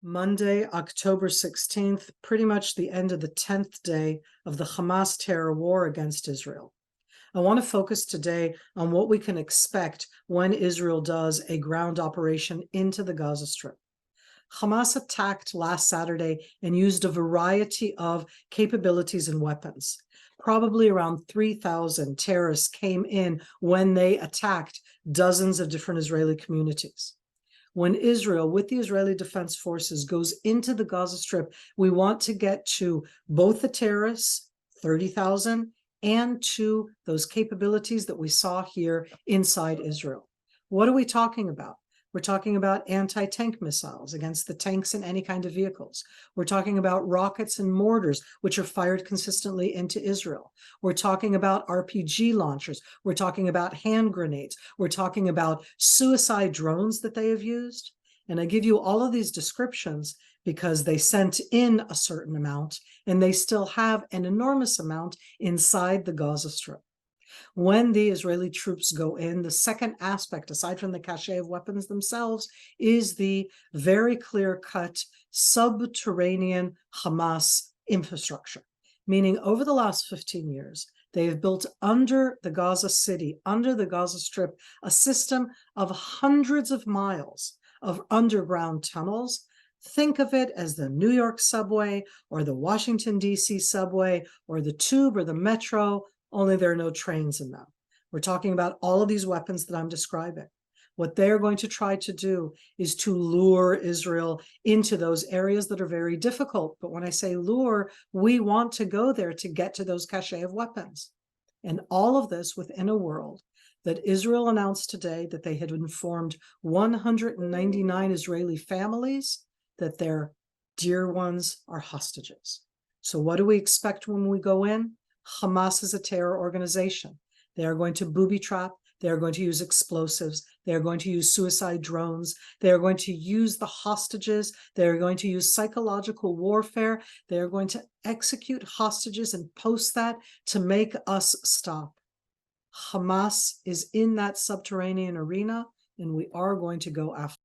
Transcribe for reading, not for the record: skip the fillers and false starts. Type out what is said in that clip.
Monday, October 16th, pretty much the end of the 10th day of the Hamas terror war against Israel. I want to focus today on what we can expect when Israel does a ground operation into the Gaza Strip. Hamas attacked last Saturday and used a variety of capabilities and weapons. Probably around 3,000 terrorists came in when they attacked dozens of different Israeli communities. When Israel, with the Israeli Defense Forces, goes into the Gaza Strip, we want to get to both the terrorists, 30,000, and to those capabilities that we saw here inside Israel. What are we talking about? We're talking about anti-tank missiles against the tanks and any kind of vehicles. We're talking about rockets and mortars, which are fired consistently into Israel. We're talking about RPG launchers. We're talking about hand grenades. We're talking about suicide drones that they have used. And I give you all of these descriptions because they sent in a certain amount and they still have an enormous amount inside the Gaza Strip. When the Israeli troops go in, the second aspect, aside from the cache of weapons themselves, is the very clear-cut subterranean Hamas infrastructure. Meaning over the last 15 years, they have built under the Gaza city, under the Gaza Strip, a system of hundreds of miles of underground tunnels. Think of it as the New York subway or the Washington, D.C. subway or the tube or the metro, only there are no trains in them. We're talking about all of these weapons that I'm describing. What they're going to try to do is to lure Israel into those areas that are very difficult. But when I say lure, we want to go there to get to those cache of weapons. And all of this within a world that Israel announced today that they had informed 199 Israeli families that their dear ones are hostages. So what do we expect when we go in? Hamas is a terror organization. They are going to booby trap. They are going to use explosives. They are going to use suicide drones. They are going to use the hostages. They are going to use psychological warfare. They are going to execute hostages and post that to make us stop. Hamas is in that subterranean arena, and we are going to go after